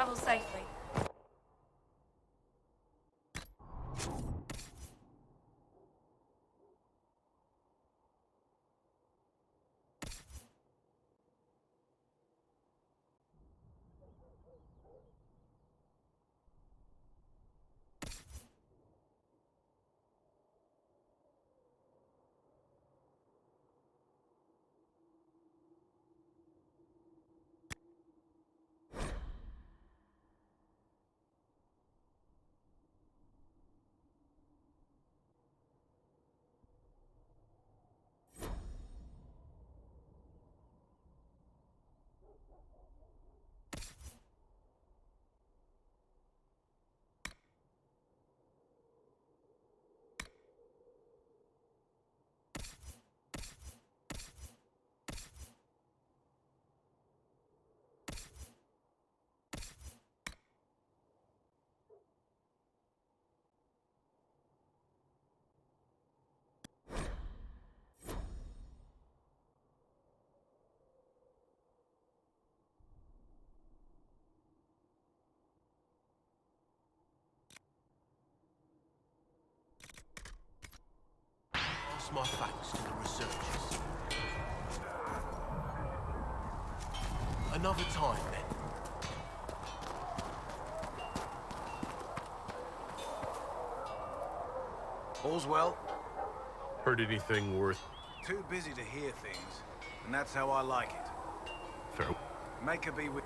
travel safely. Pass my thanks to the researchers. Another time, then. All's well? Heard anything worth... Too busy to hear things, and that's how I like it. Fair. Make her be with...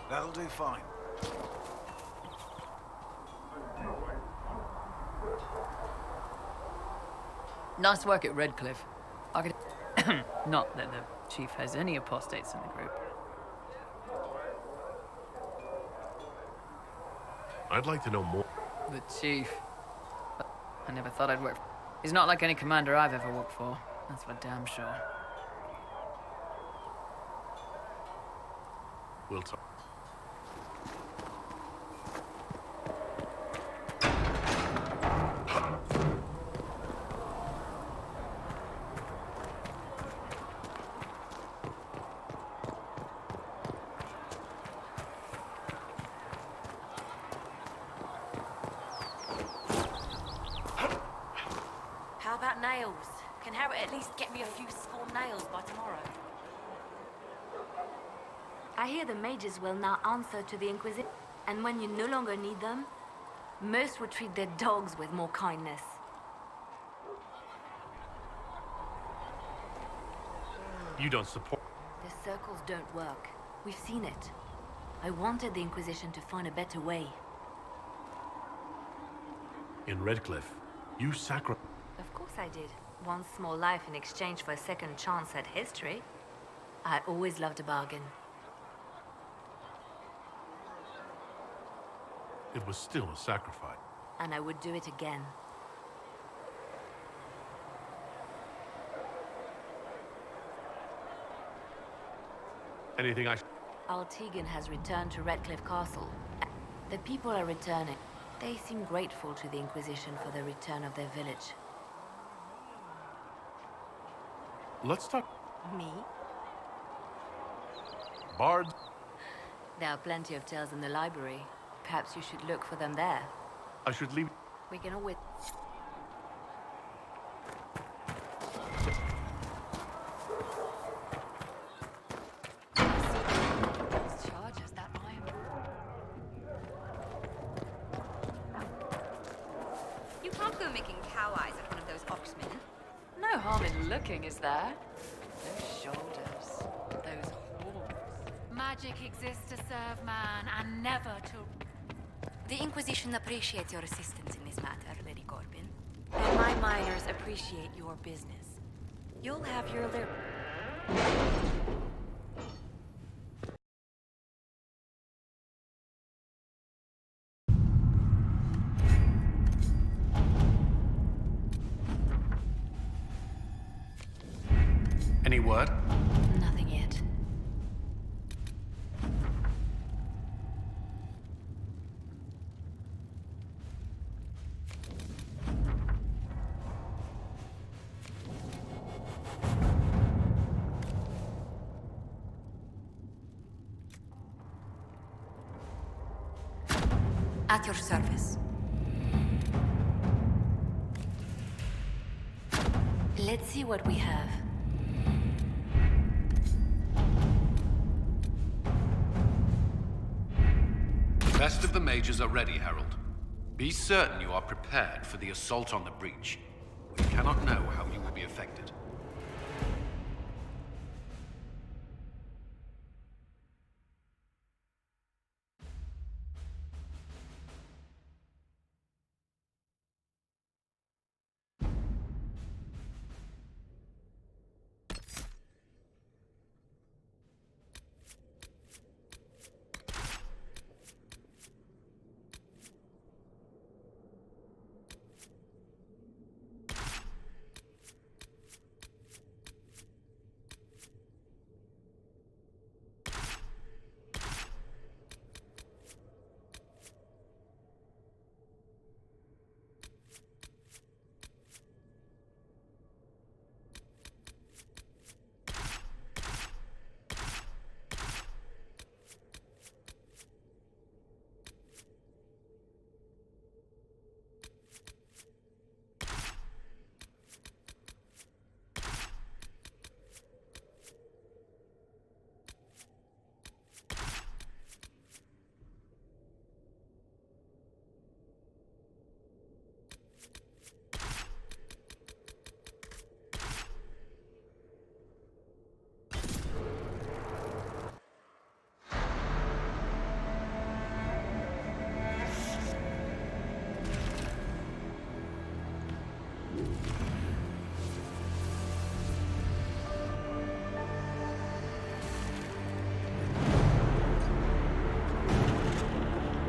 That'll do fine. Nice work at Redcliffe. I could... Not that the chief has any apostates in the group. I'd like to know more. The chief. I never thought I'd work... He's not like any commander I've ever worked for. That's for damn sure. We'll talk. How about nails? Can Harriet at least get me a few sworn nails by tomorrow? I hear the mages will now answer to the Inquisition, and when you no longer need them, most will treat their dogs with more kindness. You don't support... The circles don't work. We've seen it. I wanted the Inquisition to find a better way. In Redcliffe, you sacrificed... Of course I did. One small life in exchange for a second chance at history. I always loved a bargain. It was still a sacrifice. And I would do it again. Anything I... Altegan has returned to Redcliffe Castle. The people are returning. They seem grateful to the Inquisition for the return of their village. Let's talk... Me? Bards? There are plenty of tales in the library. Perhaps you should look for them there. I should leave... We can always... Charges that iron. You can't go making cow eyes at one of those oxmen. No harm in looking, is there? Those shoulders, those horns. Magic exists to serve man and never to... The Inquisition appreciates your assistance in this matter, Lady Corbin. And my miners appreciate your business. You'll have your lyric. Any word? Nothing yet. At your service. Let's see what we have. The best of the mages are ready, Herald. Be certain you are prepared for the assault on the breach. We cannot know how you will be affected.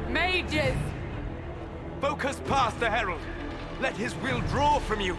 Mages! Focus past the Herald. Let his will draw from you.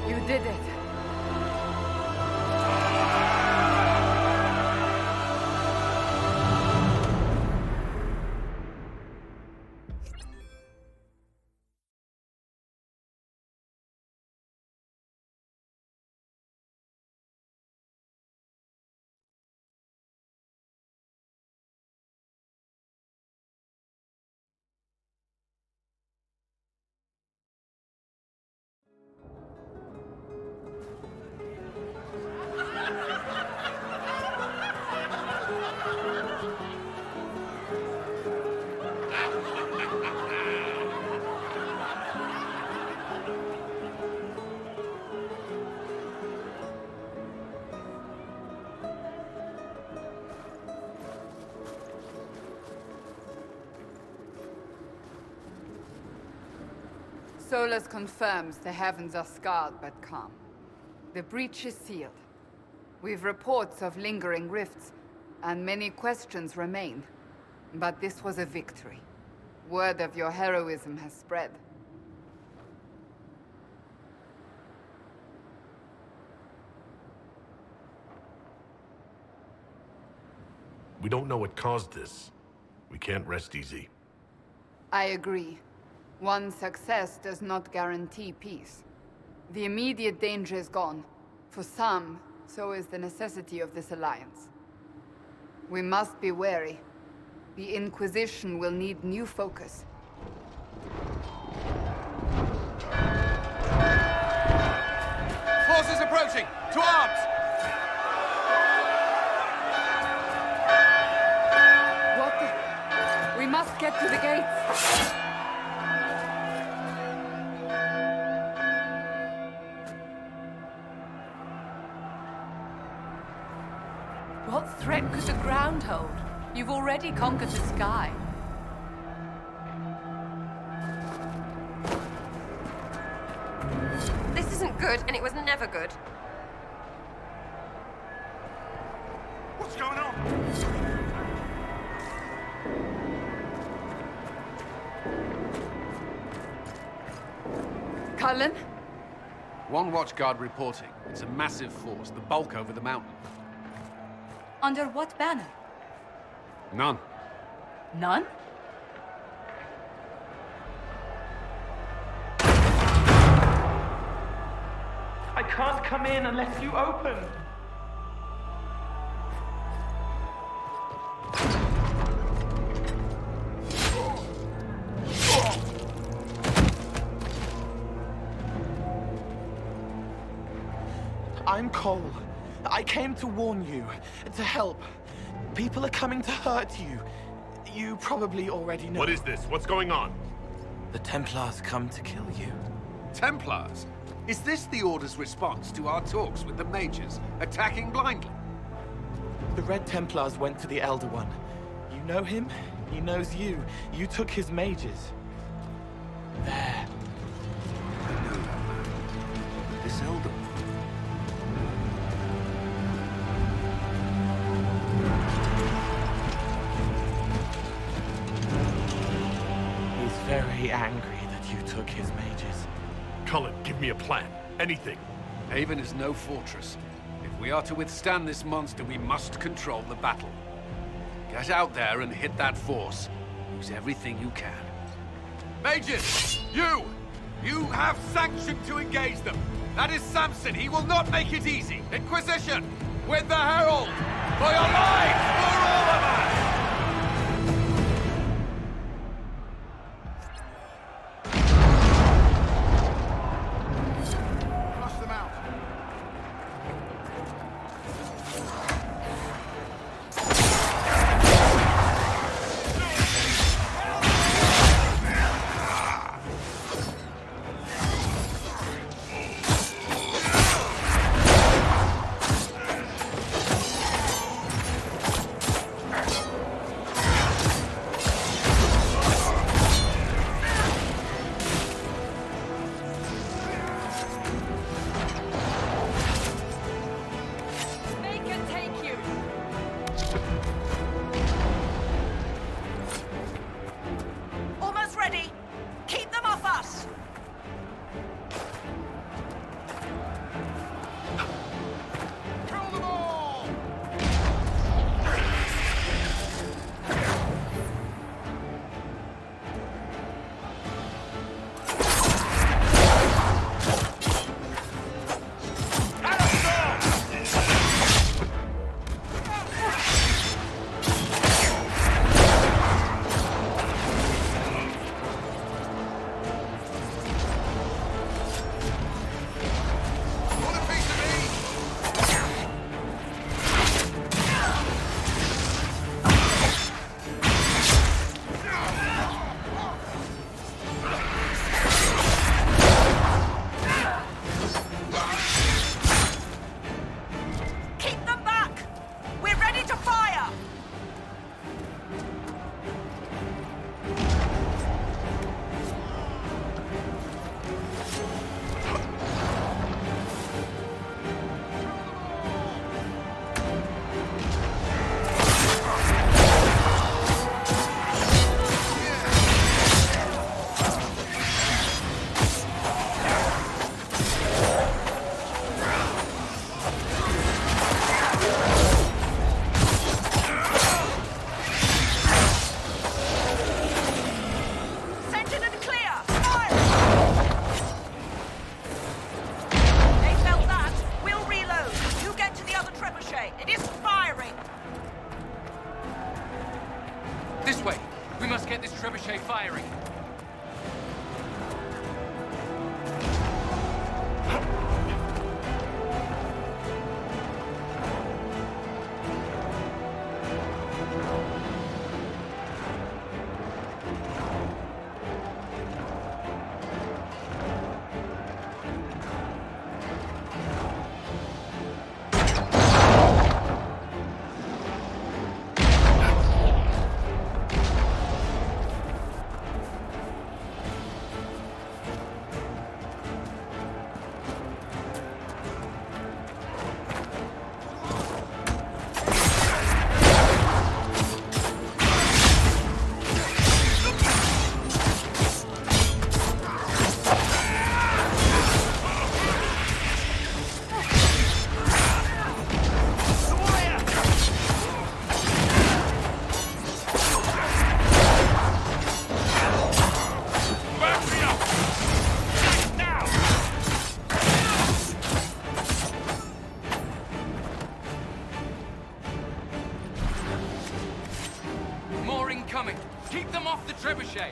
You did it. Solus confirms the heavens are scarred but calm. The breach is sealed. We've reports of lingering rifts, and many questions remain. But this was a victory. Word of your heroism has spread. We don't know what caused this. We can't rest easy. I agree. One success does not guarantee peace. The immediate danger is gone. For some, so is the necessity of this alliance. We must be wary. The Inquisition will need new focus. Forces approaching! To arms! What the... We must get to the gates! What threat could the ground hold? You've already conquered the sky. This isn't good, and it was never good. What's going on? Cullen? One watchguard reporting. It's a massive force, the bulk over the mountain. Under what banner? None. None? I can't come in unless you open. I'm Cole. I came to warn you, to help. People are coming to hurt you. You probably already know. What is this? What's going on? The Templars come to kill you. Templars? Is this the Order's response to our talks with the mages, attacking blindly? The Red Templars went to the Elder One. You know him? He knows you. You took his mages. There. I know that man. This Elder One. He's very angry that you took his mages. Cullen, give me a plan. Anything. Haven is no fortress. If we are to withstand this monster, we must control the battle. Get out there and hit that force. Use everything you can. Mages! You! You have sanction to engage them! That is Samson! He will not make it easy! Inquisition! With the Herald! For your lives! For all of us! Flush them out. trebuchet firing. More incoming! Keep them off the trebuchet!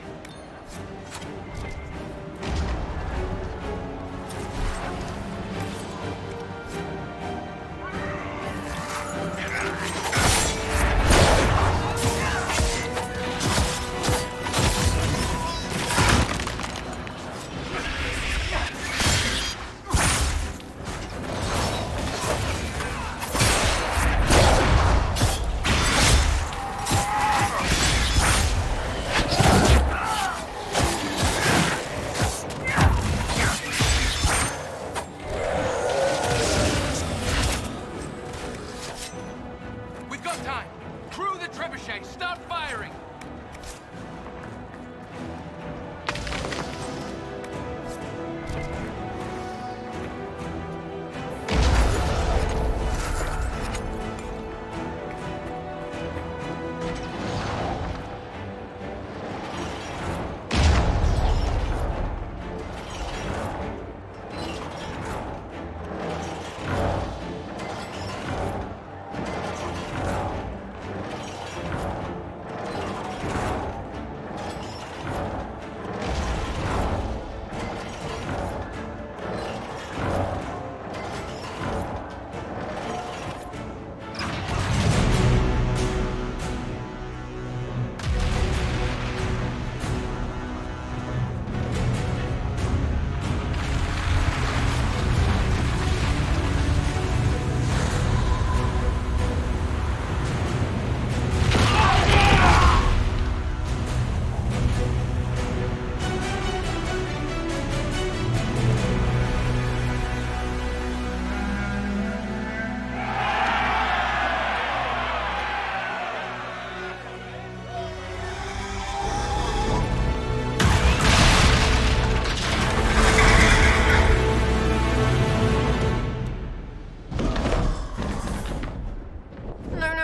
Time! Crew the trebuchet! Start firing!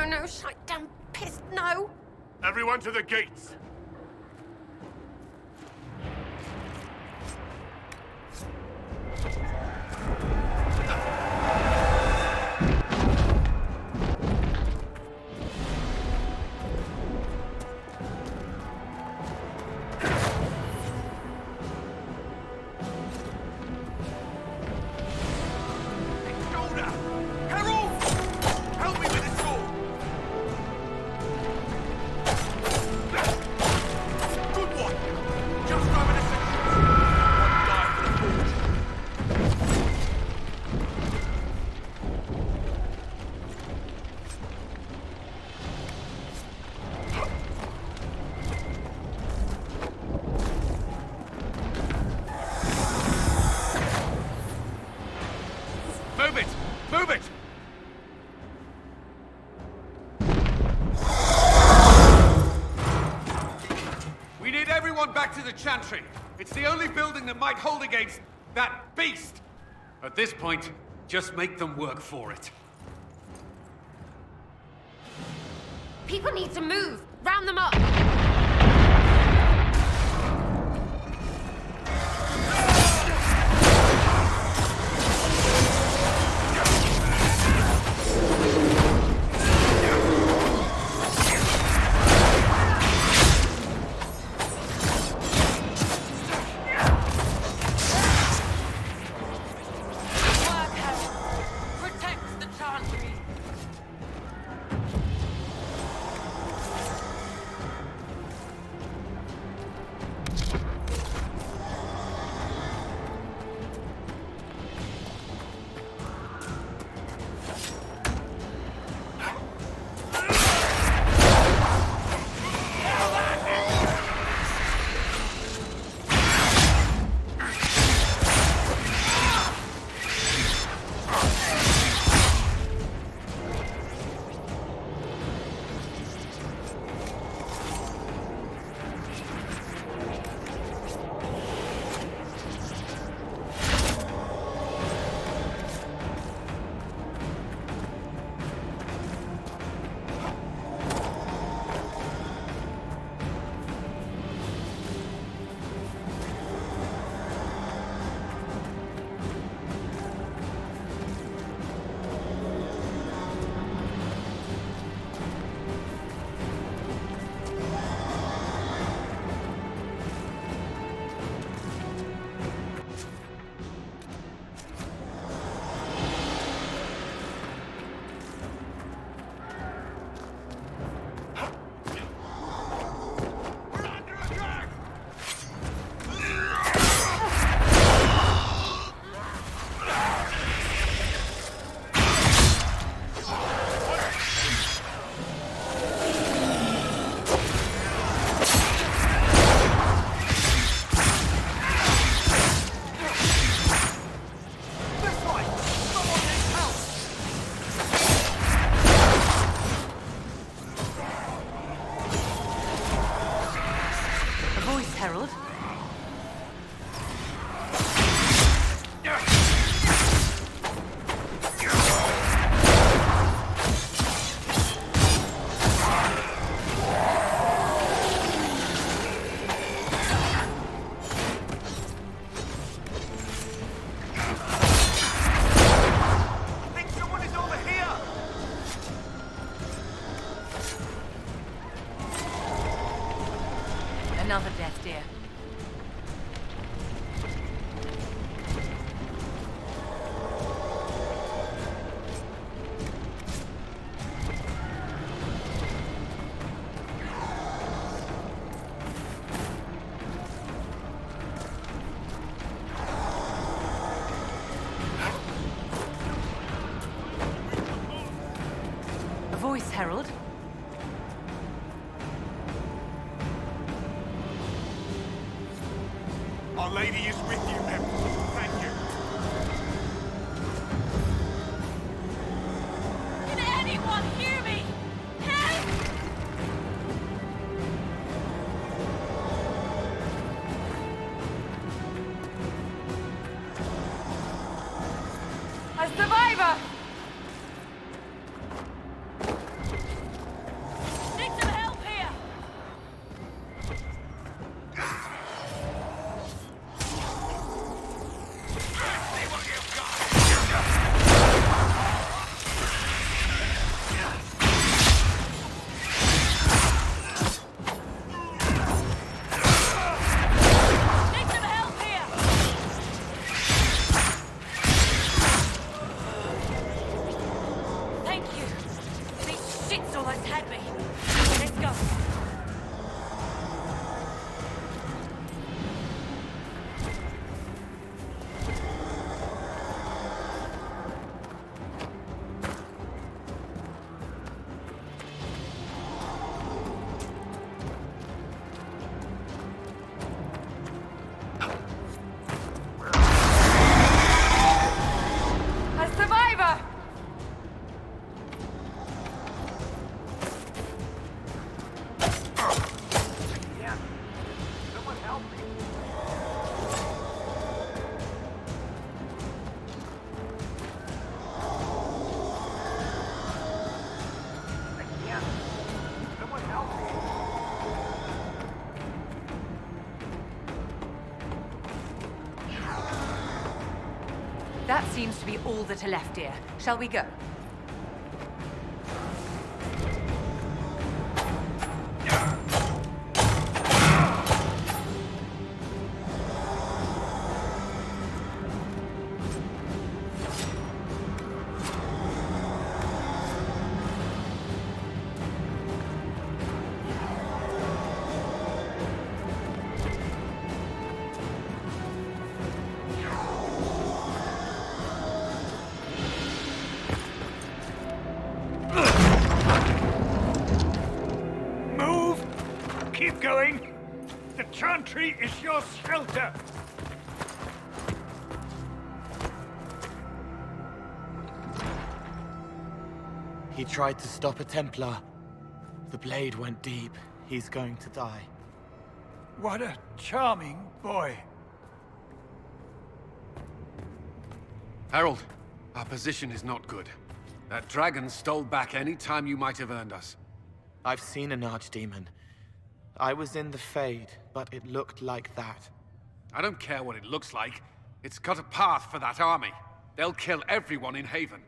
No, shite damn piss, no! Everyone to the gates! Move it! Move it! We need everyone back to the Chantry. It's the only building that might hold against that beast. At this point, just make them work for it. People need to move! Round them up! Another death deer. A voice, Herald. Our Lady is with you, Emperor. Thank you. Can anyone hear me? Help! A survivor! Need some help here! Need some help here! Thank you. These shits almost had me. Let's go. A survivor! That seems to be all that are left, dear. Shall we go? Move! Keep going! The chantry is your shelter! He tried to stop a Templar. The blade went deep. He's going to die. What a charming boy. Harold, our position is not good. That dragon stole back any time you might have earned us. I've seen an archdemon. I was in the Fade, but it looked like that. I don't care what it looks like. It's got a path for that army. They'll kill everyone in Haven.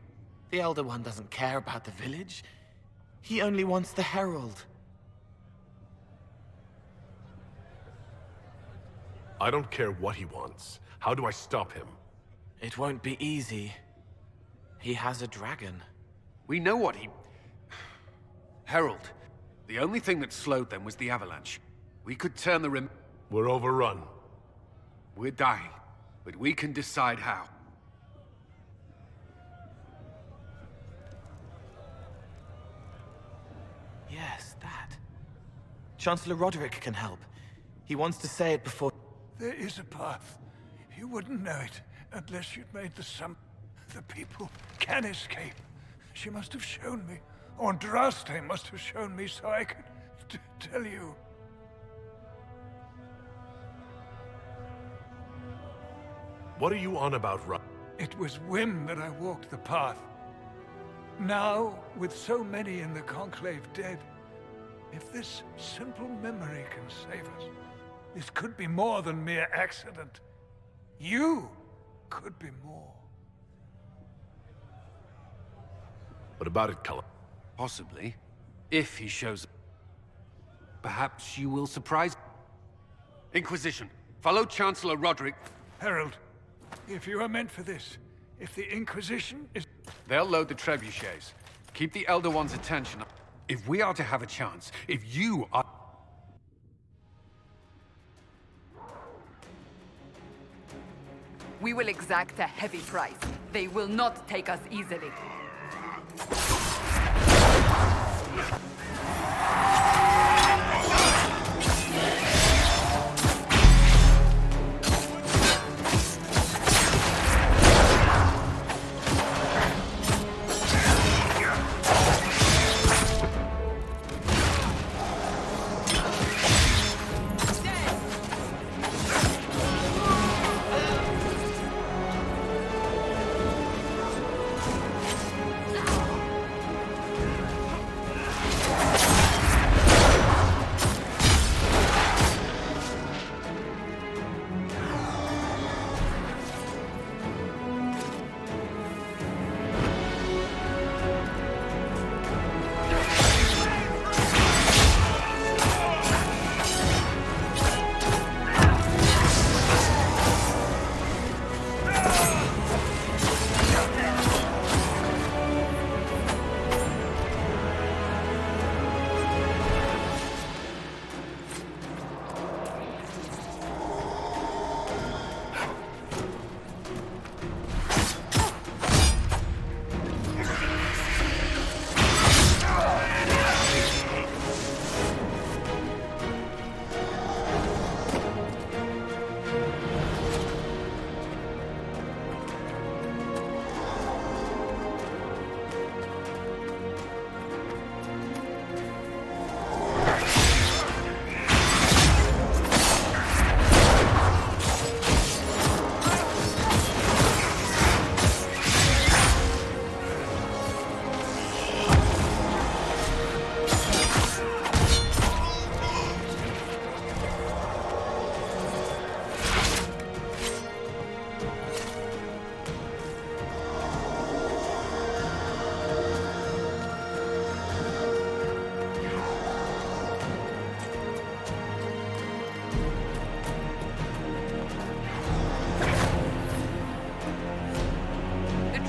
The Elder One doesn't care about the village. He only wants the Herald. I don't care what he wants. How do I stop him? It won't be easy. He has a dragon. We know what he... Herald, the only thing that slowed them was the avalanche. We could turn the rim... We're overrun. We're dying, but we can decide how. Yes, that. Chancellor Roderick can help. He wants to say it before... There is a path. You wouldn't know it unless you'd made the sum. The people can escape. She must have shown me. Or Andraste must have shown me so I could tell you. What are you on about, It was whim that I walked the path. Now, with so many in the Conclave dead, if this simple memory can save us, this could be more than mere accident. You could be more. What about it, Cullen? Possibly. If he shows up. Perhaps you will surprise... Inquisition, follow Chancellor Roderick. Herald, if you are meant for this, if the Inquisition is... They'll load the trebuchets. Keep the Elder One's attention. If we are to have a chance, if you are... We will exact a heavy price. They will not take us easily.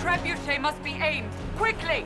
Trebuchet must be aimed, quickly!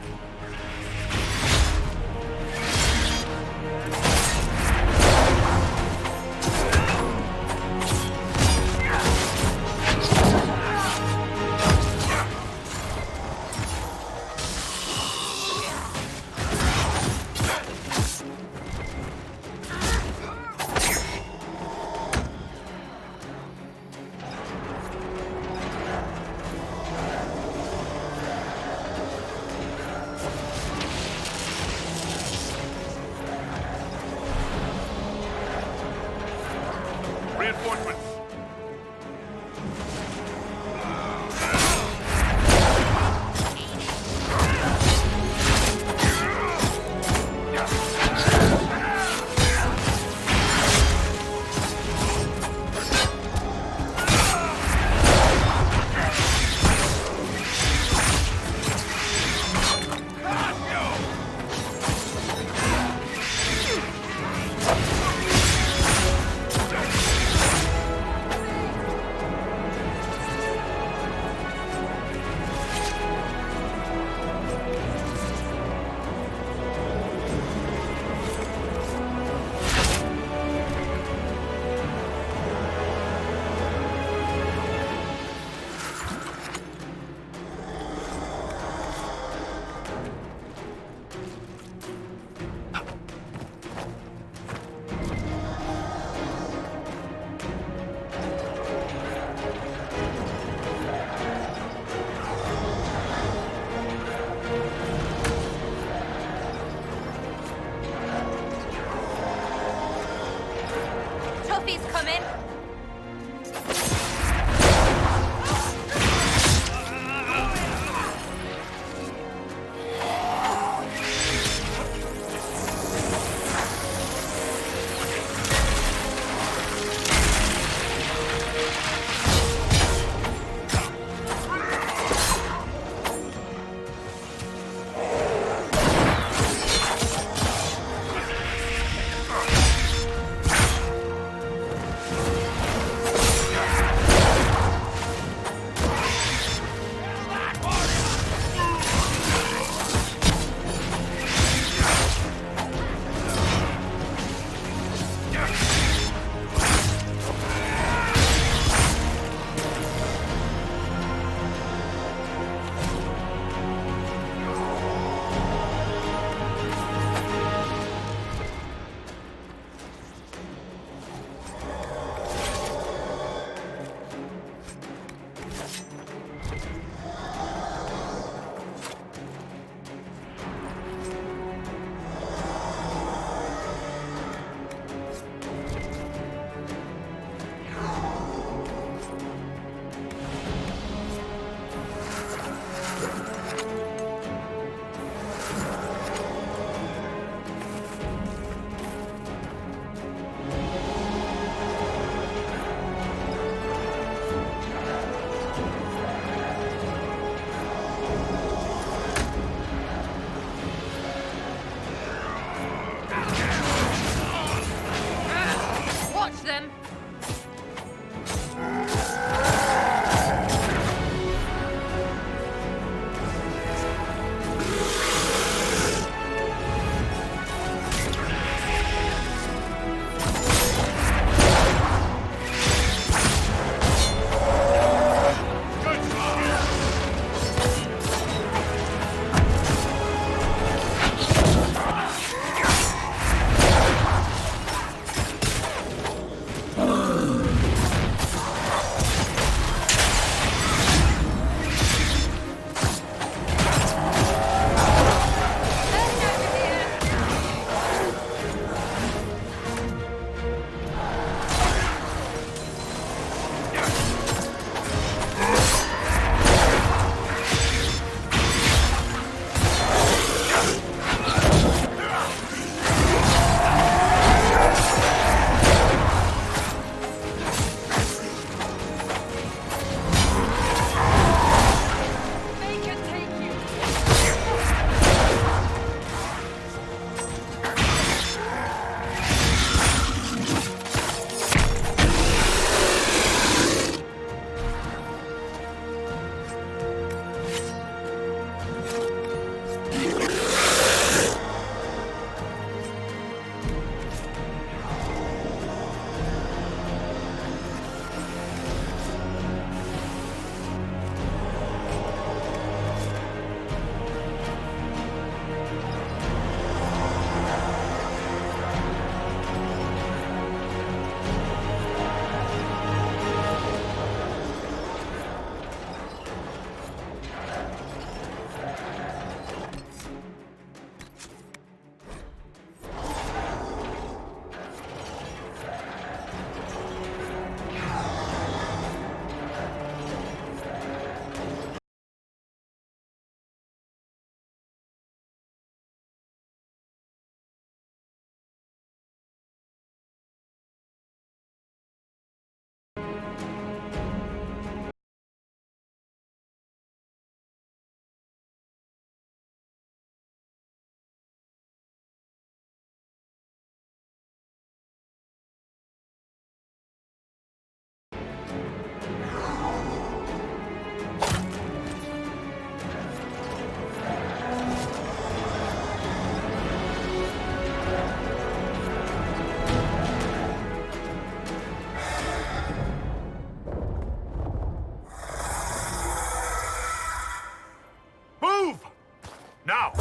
Now!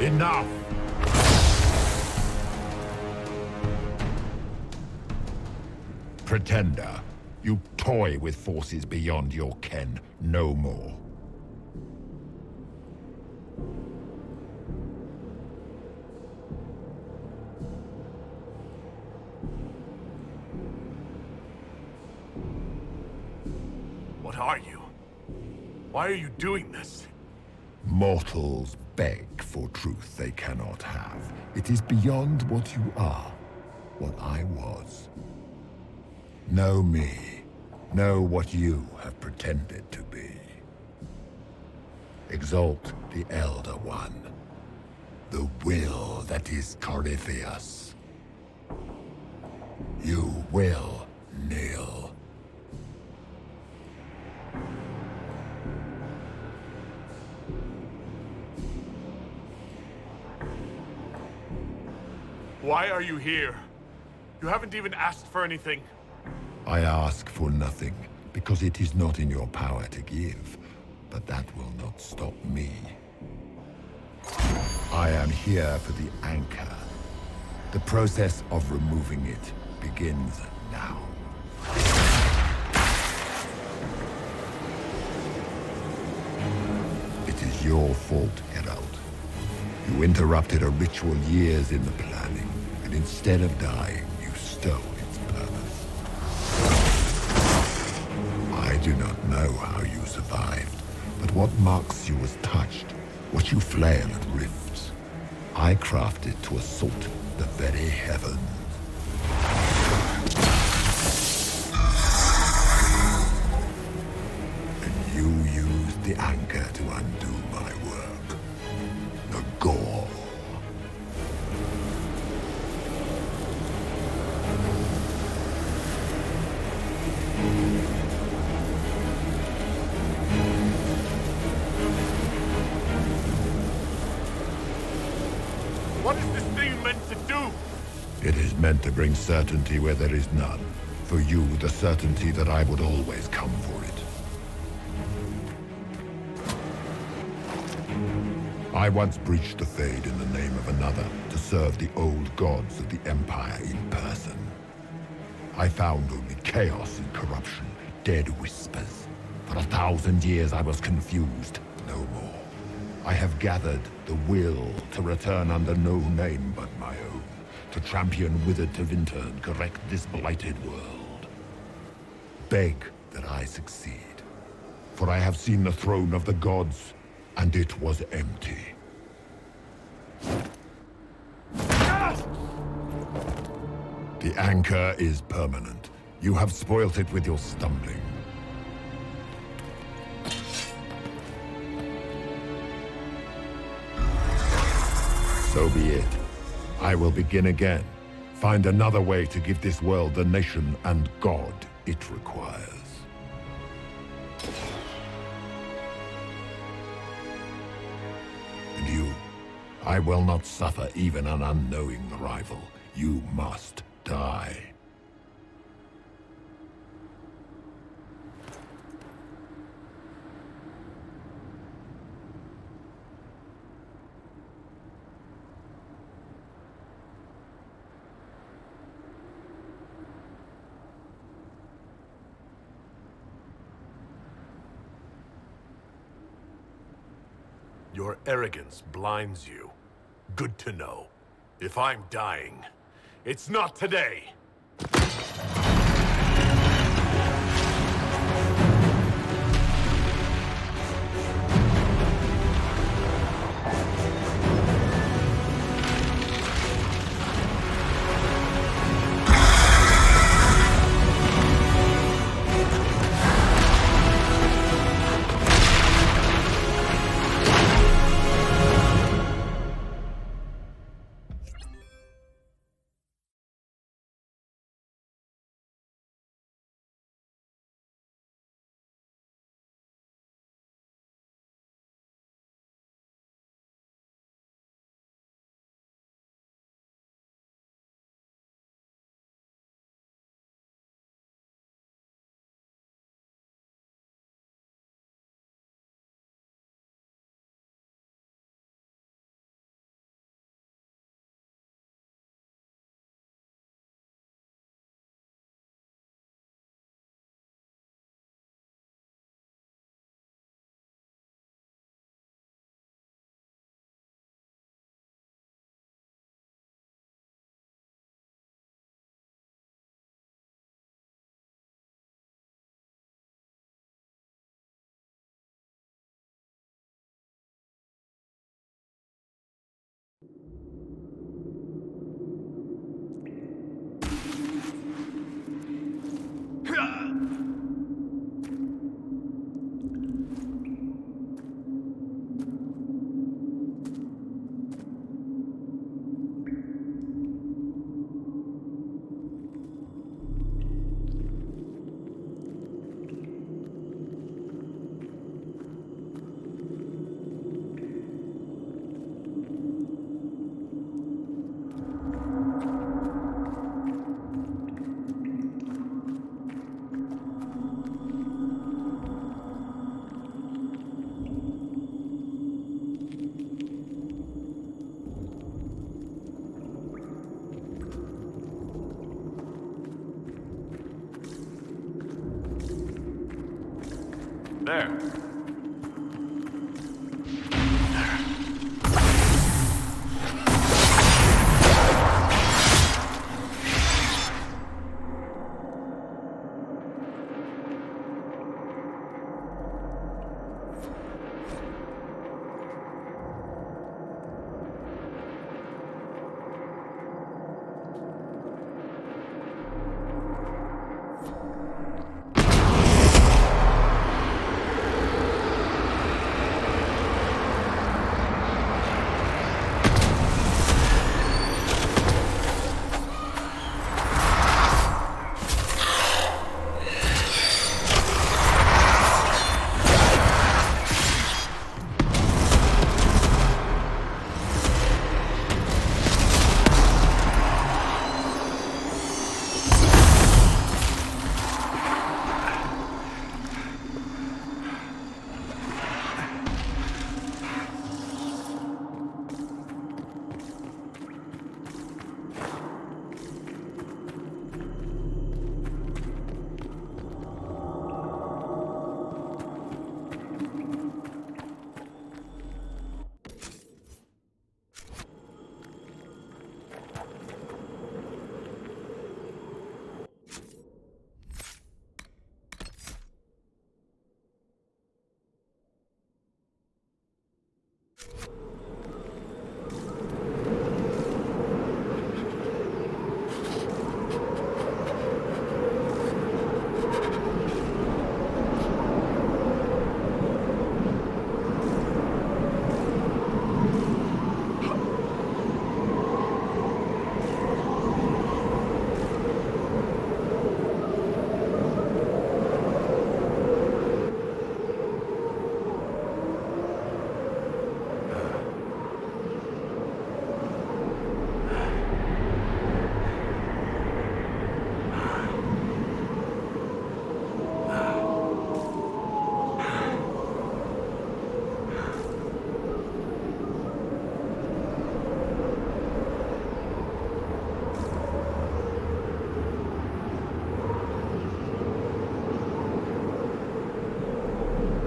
Enough! Pretender, you toy with forces beyond your ken, no more. What are you? Why are you doing this? Mortals beg for truth they cannot have. It is beyond what you are, what I was. Know me. Know what you have pretended to be. Exalt the Elder One. The will that is Corypheus. You will kneel. Why are you here? You haven't even asked for anything. I ask for nothing, because it is not in your power to give. But that will not stop me. I am here for the anchor. The process of removing it begins now. It is your fault, Herald. You interrupted a ritual years in the planning, and instead of dying, you stole its purpose. I do not know how you survived, but what marks you as touched, what you flail at rifts, I crafted to assault the very heavens. And you used the anchor to undo my work. The gore. What is this thing meant to do? It is meant to bring certainty where there is none. For you, the certainty that I would always come for it. I once breached the Fade in the name of another to serve the old gods of the Empire in person. I found only chaos and corruption, dead whispers. For 1,000 years I was confused, no more. I have gathered the will to return under no name but my own, to champion withered to winter and correct this blighted world. Beg that I succeed, for I have seen the throne of the gods, and it was empty. The anchor is permanent. You have spoilt it with your stumbling. So be it. I will begin again. Find another way to give this world the nation and God it requires. And you, I will not suffer even an unknowing rival. You must die. Your arrogance blinds you. Good to know. If I'm dying, it's not today. There.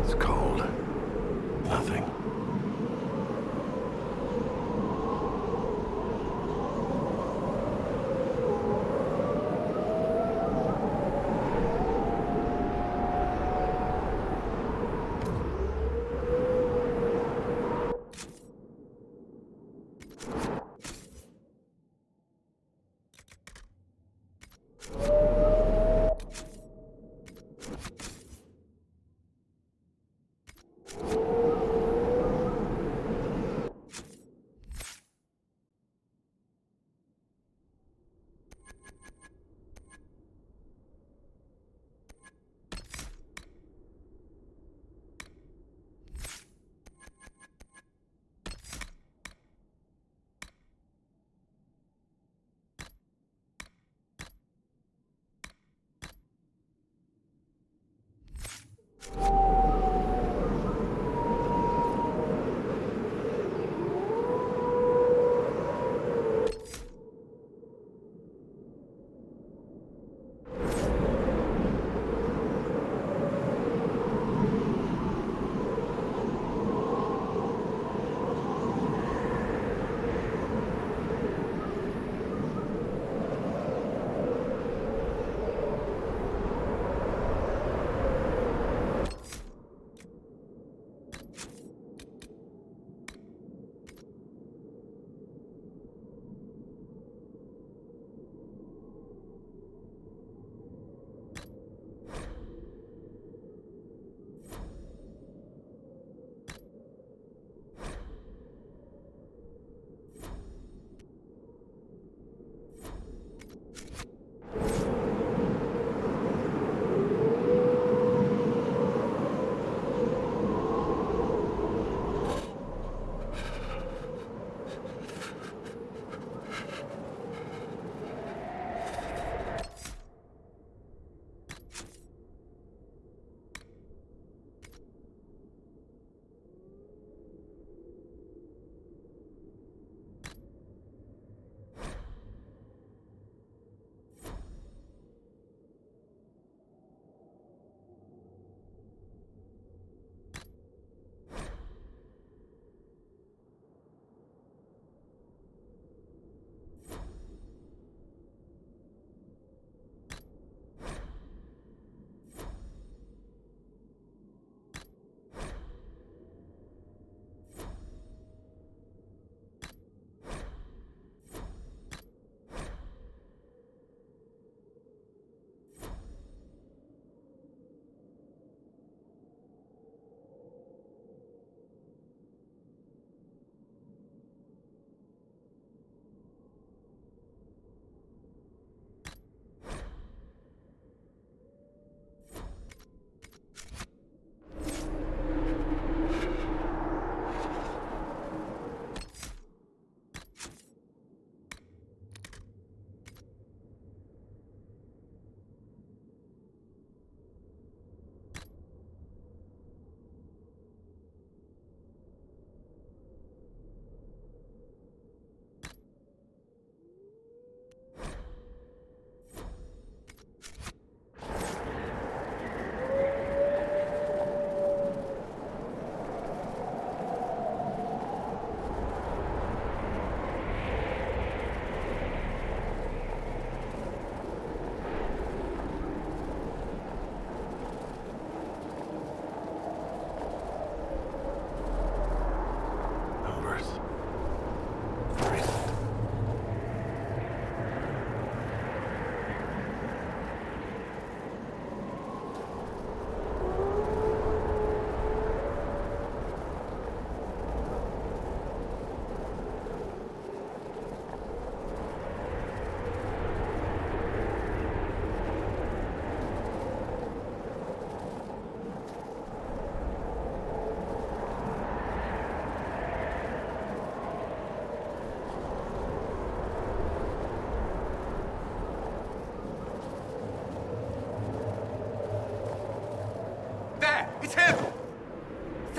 It's cold. Nothing.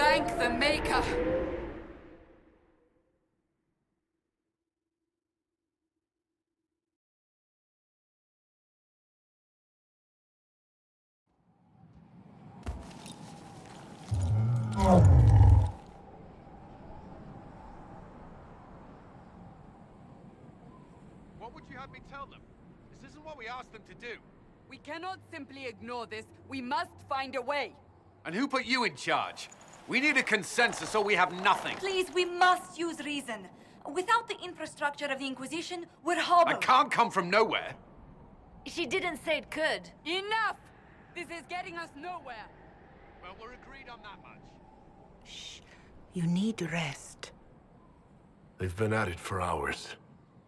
Thank the Maker! What would you have me tell them? This isn't what we asked them to do. We cannot simply ignore this. We must find a way. And who put you in charge? We need a consensus or we have nothing. Please, we must use reason. Without the infrastructure of the Inquisition, we're hobbled. I can't come from nowhere. She didn't say it could. Enough! This is getting us nowhere. Well, we're agreed on that much. Shh. You need rest. They've been at it for hours.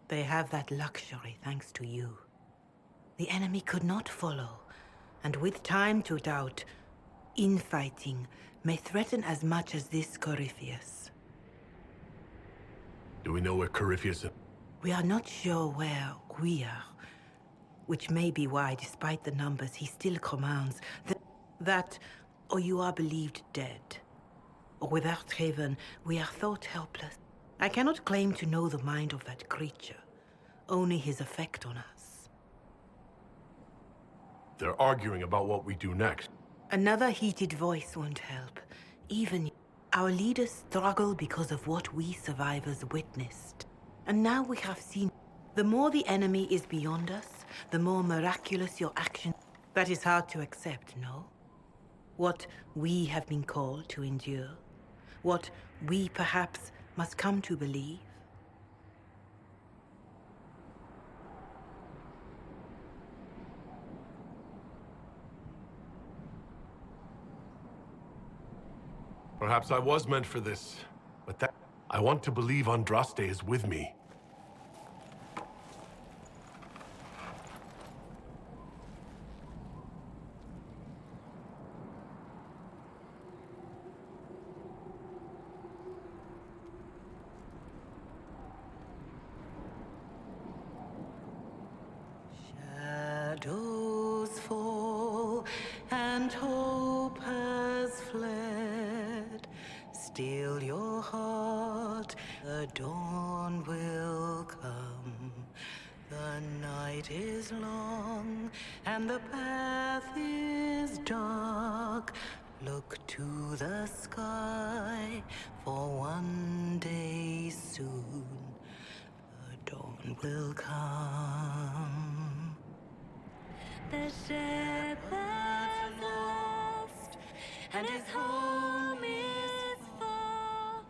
They have that luxury thanks to you. The enemy could not follow, and with time to doubt, infighting may threaten as much as this Corypheus. Do we know where Corypheus is? We are not sure where we are, which may be why, despite the numbers, he still commands that, or you are believed dead. Or without Haven, we are thought helpless. I cannot claim to know the mind of that creature, only his effect on us. They're arguing about what we do next. Another heated voice won't help. Even our leaders struggle because of what we survivors witnessed. And now we have seen, the more the enemy is beyond us, the more miraculous your action. That is hard to accept, no? What we have been called to endure, what we perhaps must come to believe. Perhaps I was meant for this, but that... I want to believe Andraste is with me. Shadows fall and hope has fled. Still your heart, the dawn will come. The night is long and the path is dark. Look to the sky, for one day soon the dawn will come. The shepherd's lost, and his home is far.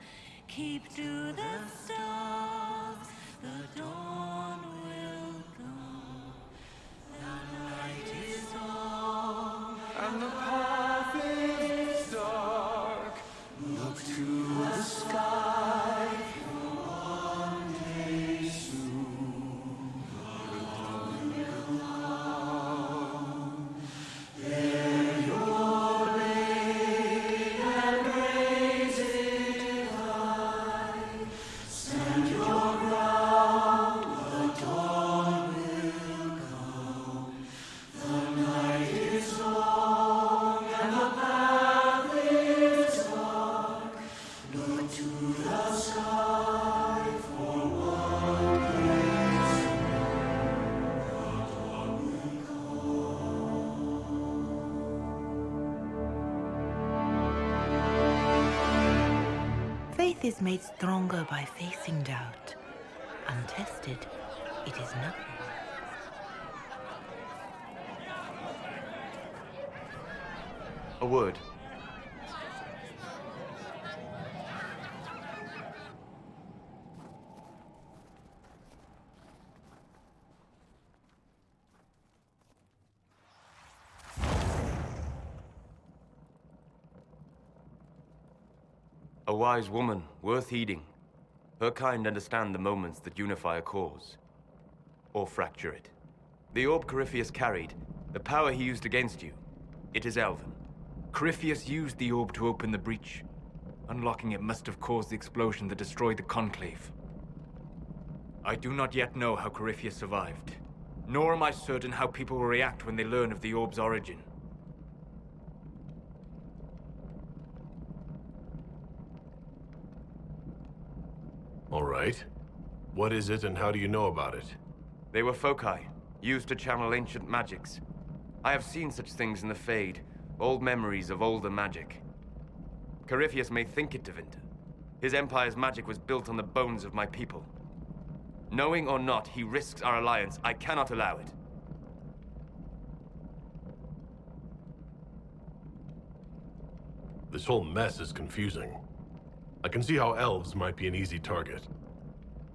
Keep to the stars, the dawn will come. The night is long, and the path is dark. Look to the sky, for one day soon the dawn will come. There your lane and raise it high. Stand your ground, the dawn will come. The night is long and the path is dark. Look to the sky, for one day soon the dawn will come. Faith is made stronger by facing doubt. Untested, it is nothing. A word. A wise woman, worth heeding. Her kind understand the moments that unify a cause. Or fracture it. The orb Corypheus carried, the power he used against you, it is Elven. Corypheus used the orb to open the breach. Unlocking it must have caused the explosion that destroyed the Conclave. I do not yet know how Corypheus survived, nor am I certain how people will react when they learn of the orb's origin. All right. What is it and how do you know about it? They were foci, used to channel ancient magics. I have seen such things in the Fade, old memories of older magic. Corypheus may think it Tevinter. His empire's magic was built on the bones of my people. Knowing or not, he risks our alliance. I cannot allow it. This whole mess is confusing. I can see how elves might be an easy target.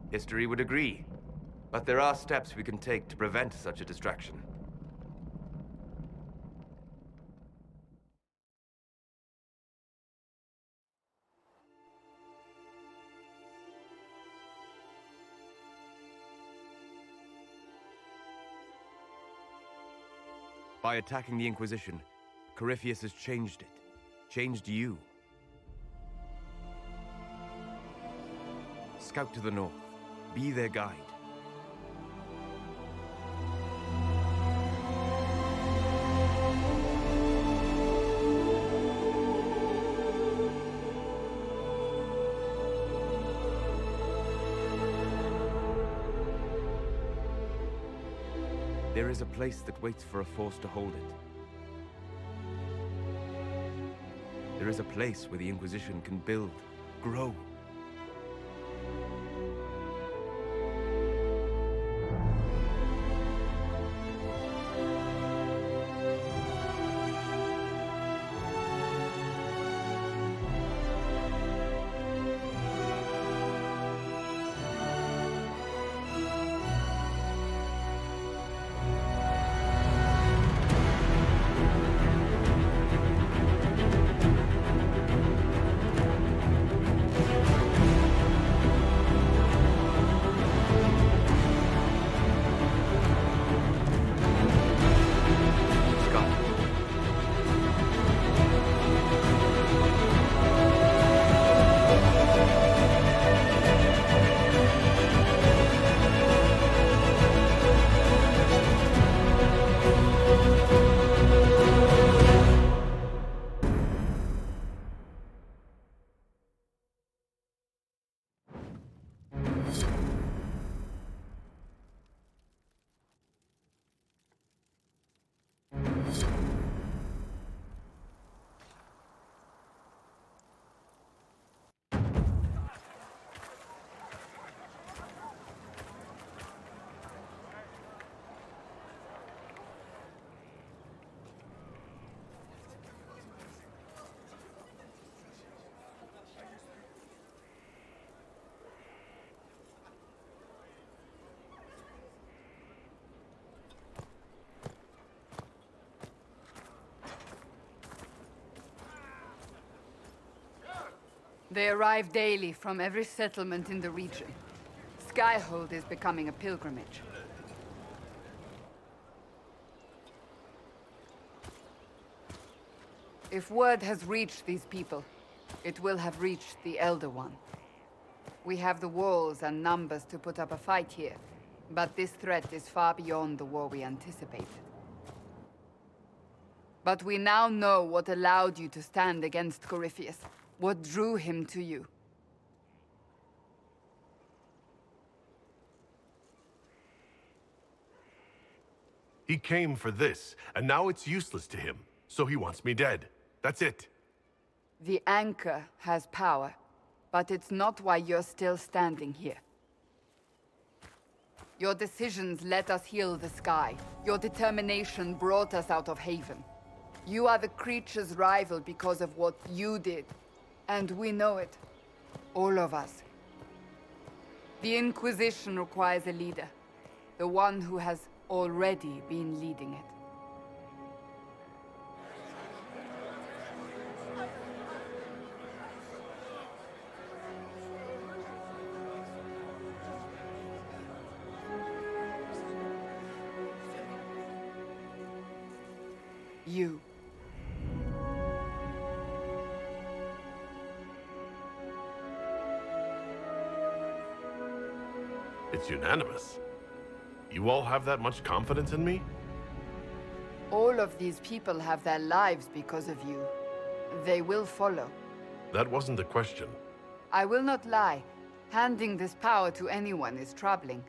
History would agree. But there are steps we can take to prevent such a distraction. By attacking the Inquisition, Corypheus has changed it. Changed you. Scout to the north. Be their guide. There is a place that waits for a force to hold it. There is a place where the Inquisition can build, grow. They arrive daily from every settlement in the region. Skyhold is becoming a pilgrimage. If word has reached these people, it will have reached the Elder One. We have the walls and numbers to put up a fight here, but this threat is far beyond the war we anticipated. But we now know what allowed you to stand against Corypheus. What drew him to you? He came for this, and now it's useless to him, so he wants me dead. That's it. The Anchor has power, but it's not why you're still standing here. Your decisions let us heal the sky. Your determination brought us out of Haven. You are the creature's rival because of what you did. And we know it. All of us. The Inquisition requires a leader. The one who has already been leading it. You. It's unanimous. You all have that much confidence in me? All of these people have their lives because of you. They will follow. That wasn't the question. I will not lie. Handing this power to anyone is troubling,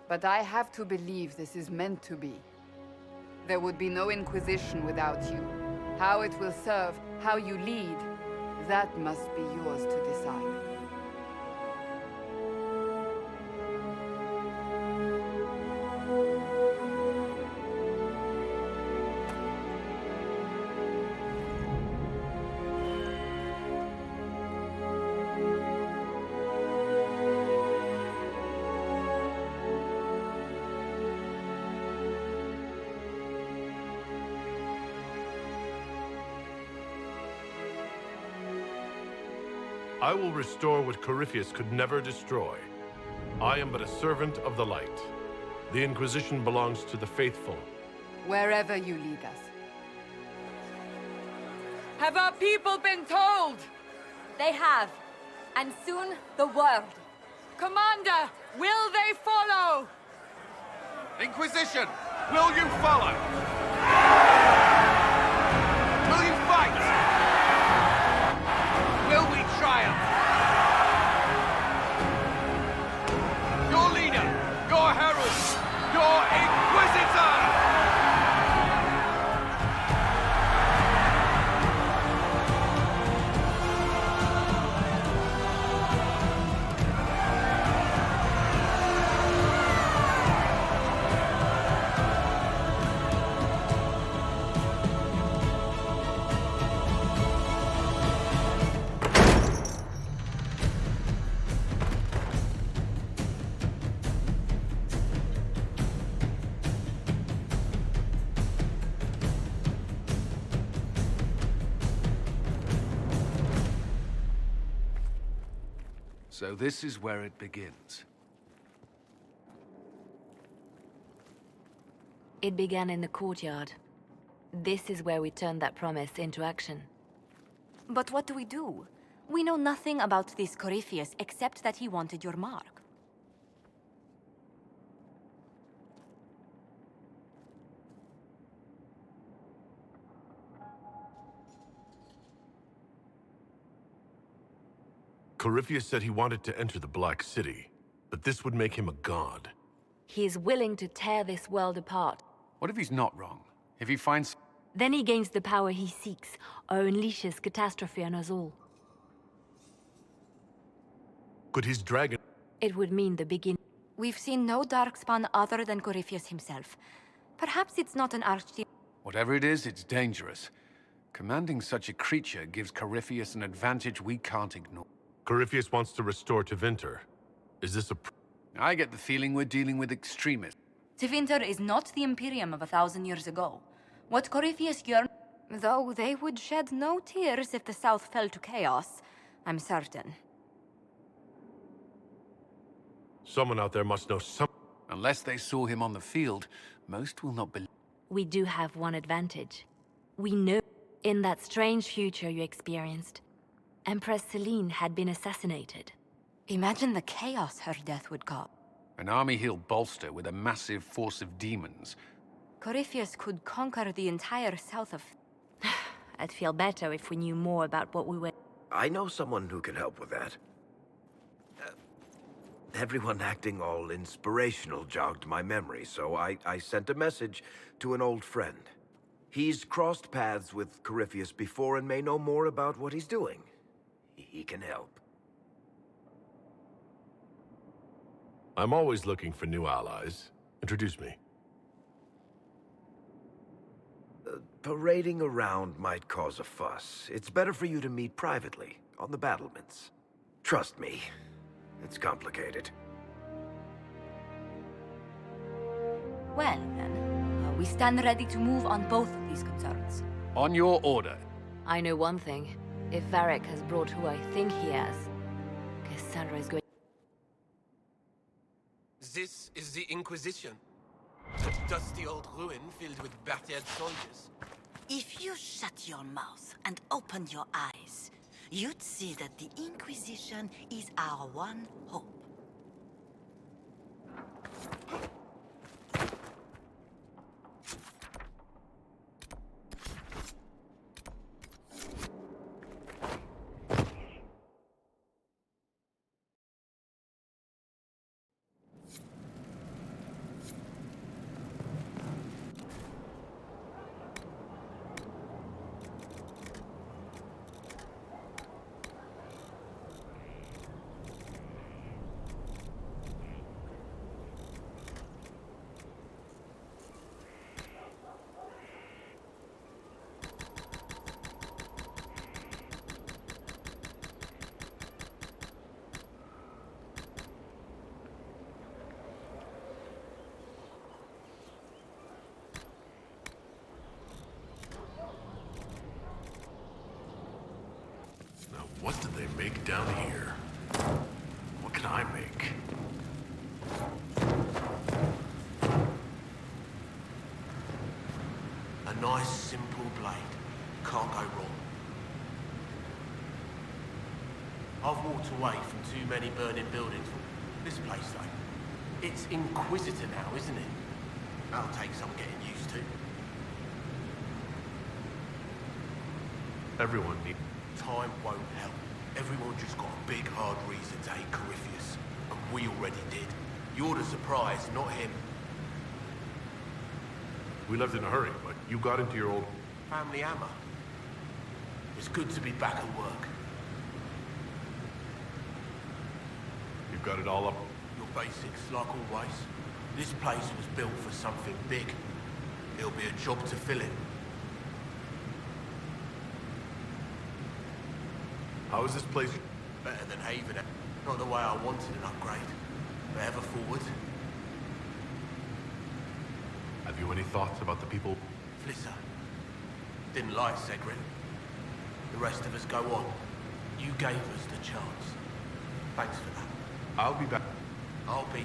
but I have to believe this is meant to be. There would be no Inquisition without you. How it will serve, how you lead, that must be yours to decide. I will restore what Corypheus could never destroy. I am but a servant of the light. The Inquisition belongs to the faithful. Wherever you lead us. Have our people been told? They have. And soon, the world. Commander, will they follow? Inquisition, will you follow? Will you fight? Will we triumph? Your leader, your herald, your Inquisitor! So this is where it begins. It began in the courtyard. This is where we turned that promise into action. But what do we do? We know nothing about this Corypheus except that he wanted your mark. Corypheus said he wanted to enter the Black City, but this would make him a god. He is willing to tear this world apart. What if he's not wrong? If he finds... Then he gains the power he seeks, or unleashes catastrophe on us all. Could his dragon... It would mean the beginning. We've seen no Darkspawn other than Corypheus himself. Perhaps it's not an archdemon. Whatever it is, it's dangerous. Commanding such a creature gives Corypheus an advantage we can't ignore. Corypheus wants to restore Tevinter. Is this a... I get the feeling we're dealing with extremists. Tevinter is not the Imperium of 1,000 years ago. What Corypheus yearns... Though they would shed no tears if the South fell to chaos, I'm certain. Someone out there must know some... Unless they saw him on the field, most will not believe. We do have one advantage. We know in that strange future you experienced, Empress Celine had been assassinated. Imagine the chaos her death would cause. An army he'll bolster with a massive force of demons. Corypheus could conquer the entire south of... I'd feel better if we knew more about what we were... I know someone who can help with that. Everyone acting all inspirational jogged my memory, so I sent a message to an old friend. He's crossed paths with Corypheus before and may know more about what he's doing. He can help. I'm always looking for new allies. Introduce me. Parading around might cause a fuss. It's better for you to meet privately, on the battlements. Trust me, it's complicated. Well, then, we stand ready to move on both of these concerns. On your order. I know one thing. If Varric has brought who I think he has, Cassandra is going... This is the Inquisition. A dusty old ruin filled with battered soldiers. If you shut your mouth and opened your eyes, you'd see that the Inquisition is our one hope. What do they make down here? What can I make? A nice, simple blade. Can't go wrong. I've walked away from too many burning buildings. This place, though, it's Inquisitor now, isn't it? That'll take some getting used to. Everyone needs... Time won't help. Everyone just got a big, hard reason to hate Corypheus. And we already did. You're the surprise, not him. We left in a hurry, but you got into your old... Family hammer. It's good to be back at work. You've got it all up? Your basics, like always. This place was built for something big. It'll be a job to fill it. How is this place? Better than Haven. Not the way I wanted an upgrade. But ever forward. Have you any thoughts about the people? Flisser. Didn't like Segrin. The rest of us go on. You gave us the chance. Thanks for that. I'll be back. I'll be...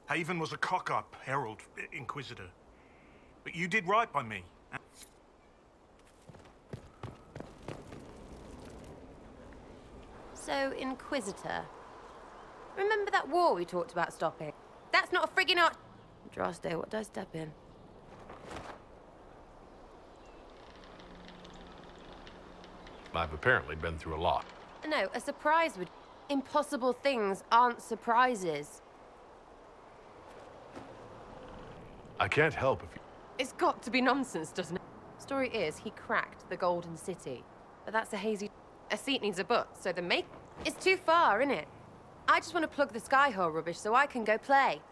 Haven was a cock-up, Herald, Inquisitor. But you did right by me. So, Inquisitor. Remember that war we talked about stopping? That's not a friggin' art... Droste, what did I step in? I've apparently been through a lot. No, a surprise would... Impossible things aren't surprises. I can't help if you... It's got to be nonsense, doesn't it? story is he cracked the Golden City. But that's a hazy... A seat needs a butt, so the make... It's too far, innit? I just want to plug the Skyhole rubbish so I can go play.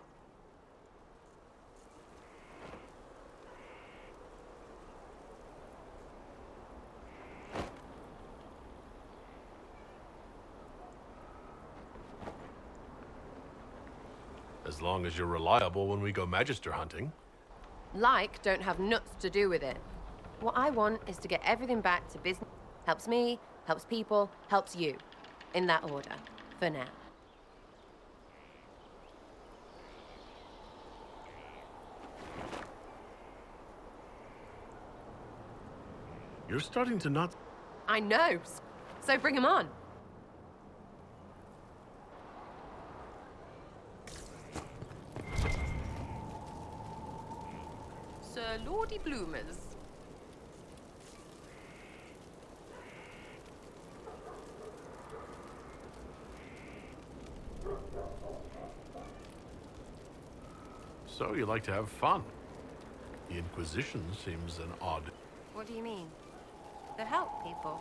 As long as you're reliable when we go Magister hunting. Like don't have nuts to do with it. What I want is to get everything back to business. Helps me, helps people, helps you. In that order, for now. You're starting to not... I know, so bring him on. Sir Lordy Bloomers. So you like to have fun. The Inquisition seems an odd... What do you mean? To help people.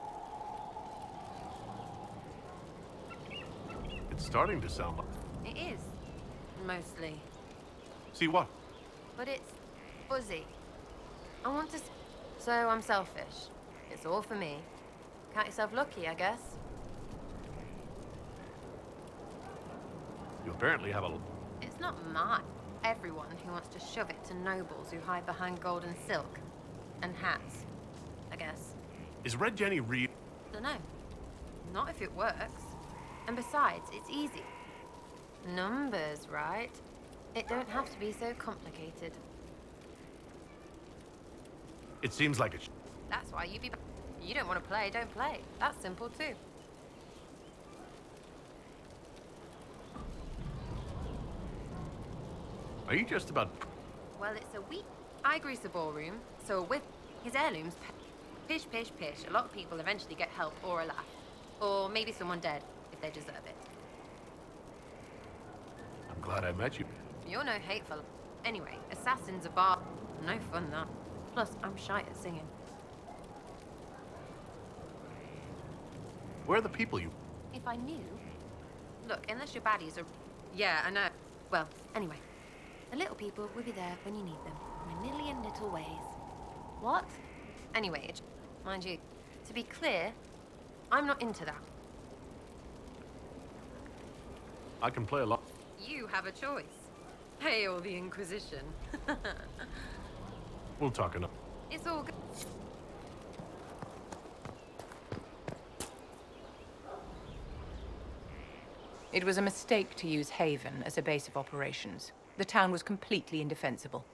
It's starting to sound like... It is. Mostly. See what? But it's fuzzy. I want to... So I'm selfish. It's all for me. Count yourself lucky, I guess. You apparently have a... It's not mine. Everyone who wants to shove it to nobles who hide behind gold and silk. And hats, I guess. Is Red Jenny real? Dunno. Not if it works. And besides, it's easy. Numbers, right? It don't have to be so complicated. It seems like it's... That's why you don't want to play, don't play. That's simple too. Are you just about... Well, it's a week. I grease a ballroom, so with his heirlooms, pish, pish, pish. A lot of people eventually get help or a laugh. Or maybe someone dead, if they deserve it. I'm glad I met you. You're no hateful. Anyway, assassins are bar... No fun, that. Plus, I'm shy at singing. Where are the people you... If I knew... Look, unless your baddies are... Yeah, I know. Well, anyway. The little people will be there when you need them. In a million little ways. What? Anyway, mind you, to be clear, I'm not into that. I can play a lot. You have a choice. Hail the Inquisition. We'll talk enough. It's all good. It was a mistake to use Haven as a base of operations. The town was completely indefensible.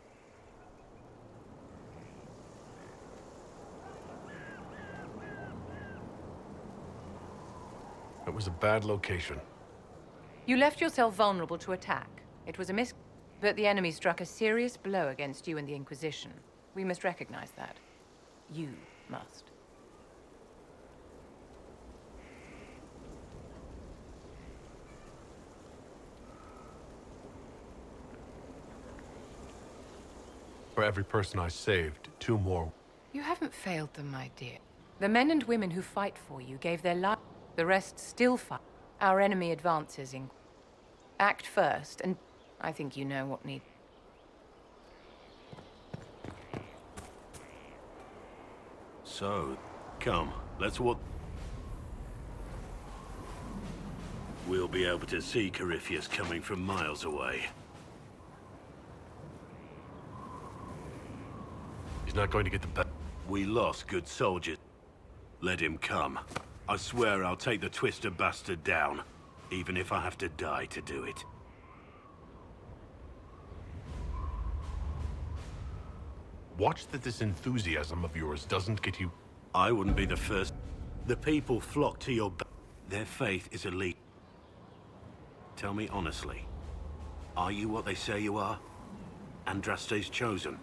It was a bad location. You left yourself vulnerable to attack. It was a but the enemy struck a serious blow against you and the Inquisition. We must recognize that. You must. For every person I saved, 2 more. You haven't failed them, my dear. The men and women who fight for you gave their lives. The rest still fight. Our enemy advances in... Act first, and I think you know what need... So, come, let's walk. We'll be able to see Corypheus coming from miles away. He's not going to get the best. We lost good soldiers. Let him come. I swear I'll take the Twister bastard down, even if I have to die to do it. Watch that this enthusiasm of yours doesn't get you... I wouldn't be the first. The people flock to your back. Their faith is elite. Tell me honestly, are you what they say you are? Andraste's chosen?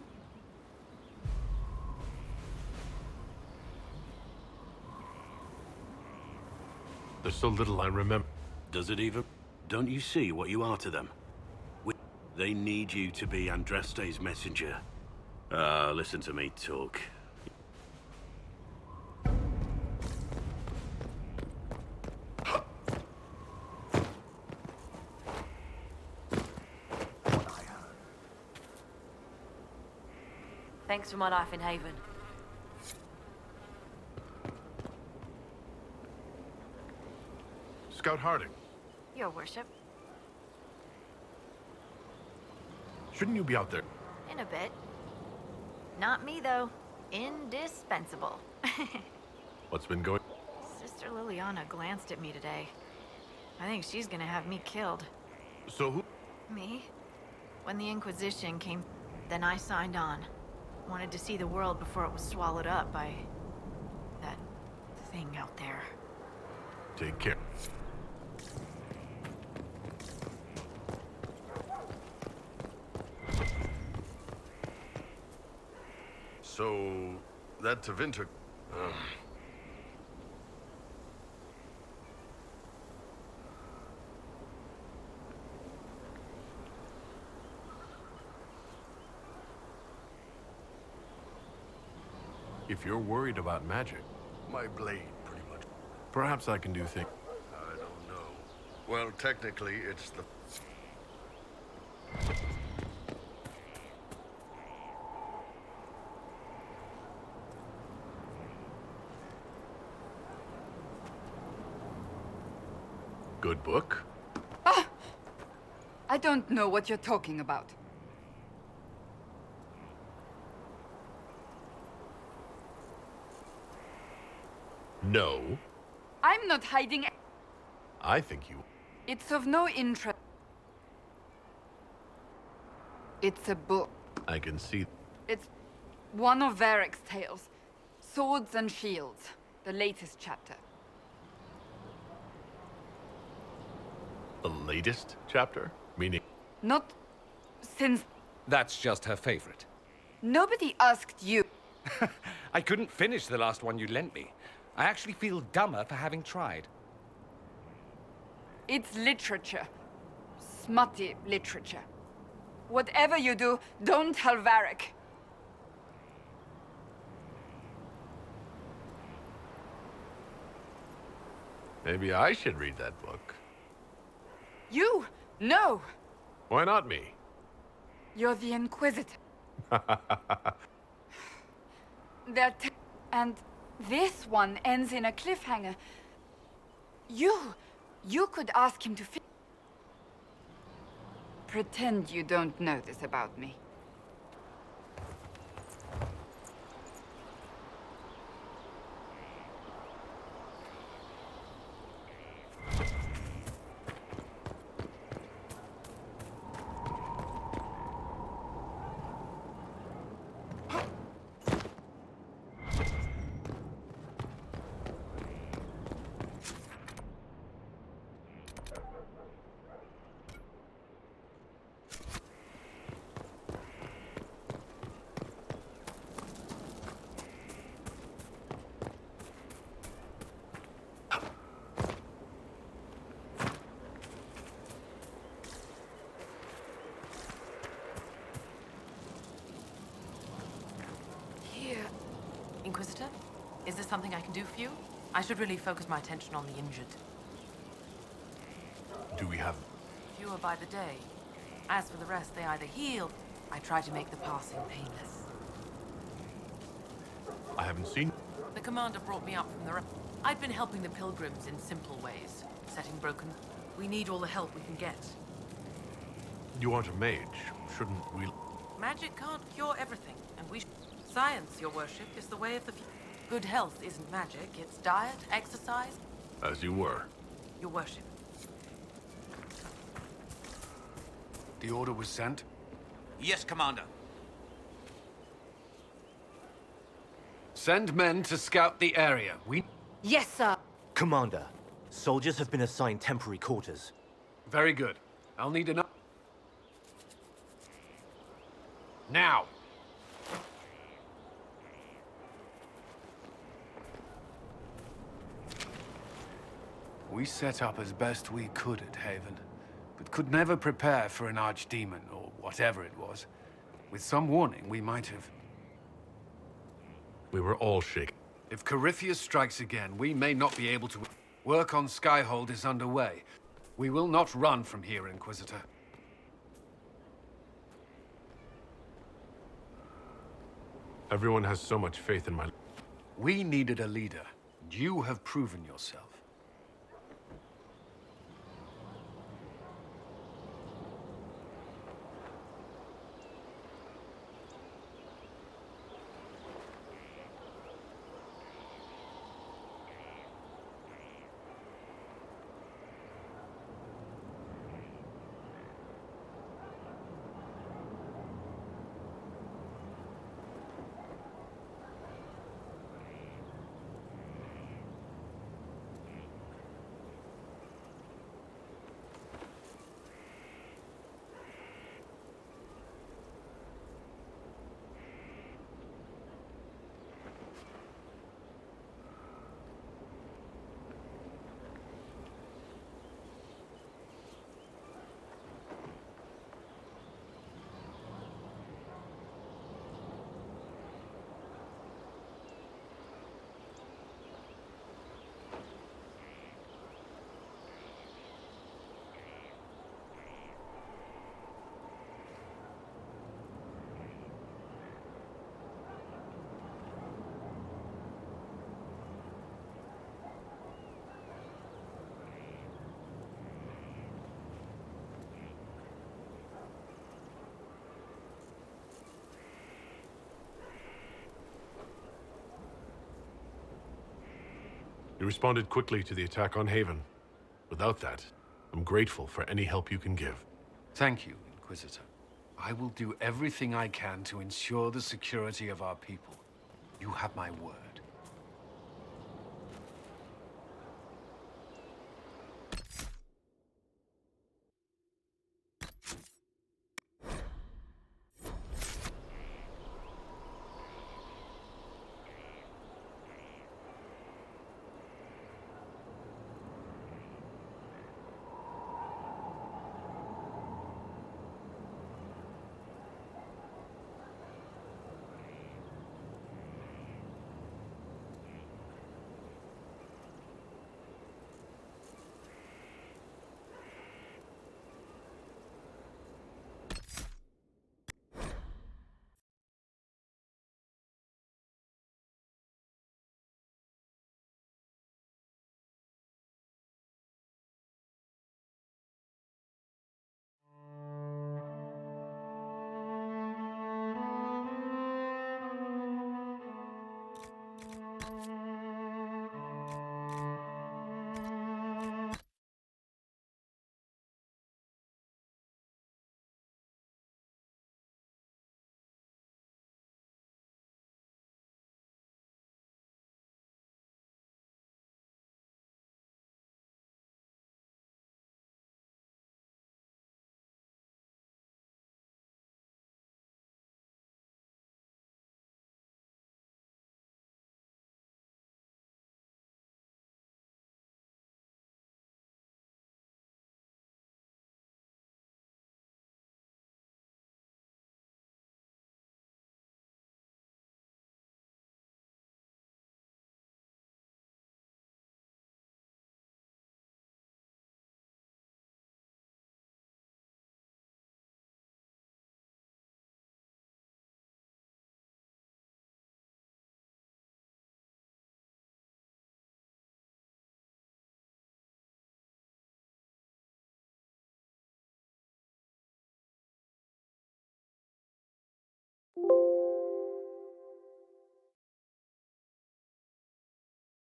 There's so little I remember. Does it even? Don't you see what you are to them? They need you to be Andraste's messenger. Listen to me talk. Thanks for my life in Haven. Scout Harding, Your worship. shouldn't you be out there? In a bit. Not me, though. Indispensable. What's been going? Sister Liliana glanced at me today. I think she's gonna have me killed. So who? Me? When the Inquisition came, then I signed on. Wanted to see the world before it was swallowed up by that thing out there. Take care. So, that Tevinter... If you're worried about magic, my blade, pretty much. Perhaps I can do things. I don't know. Well, technically, it's the... Good book? Ah! I don't know what you're talking about. No. I'm not hiding. I think you... It's of no interest. It's a book. I can see... It's one of Varric's tales. Swords and Shields. The latest chapter. The latest chapter? Meaning... Not since... That's just her favorite. Nobody asked you. I couldn't finish the last one you lent me. I actually feel dumber for having tried. It's literature. Smutty literature. Whatever you do, don't tell Varric. Maybe I should read that book. You? No! Why not me? You're the Inquisitor. And this one ends in a cliffhanger. You could ask him to pretend you don't know this about me. Inquisitor? Is there something I can do for you? I should really focus my attention on the injured. Do we have... Fewer by the day. As for the rest, they either heal... I try to make the passing painless. I haven't seen... The commander brought me up from the... I'd been helping the pilgrims in simple ways. Setting broken... We need all the help we can get. You aren't a mage. Shouldn't we... Magic can't cure everything, and we... Science, your worship, is the way of the future. Good health isn't magic, it's diet, exercise. As you were. Your worship. The order was sent? Yes, Commander. Send men to scout the area. We... Yes, sir. Commander, soldiers have been assigned temporary quarters. Very good. I'll need enough... Now! We set up as best we could at Haven, but could never prepare for an archdemon, or whatever it was. With some warning, we might have... We were all shaken. If Corypheus strikes again, we may not be able to... Work on Skyhold is underway. We will not run from here, Inquisitor. Everyone has so much faith in my... We needed a leader. You have proven yourself. You responded quickly to the attack on Haven. Without that, I'm grateful for any help you can give. Thank you, Inquisitor. I will do everything I can to ensure the security of our people. You have my word.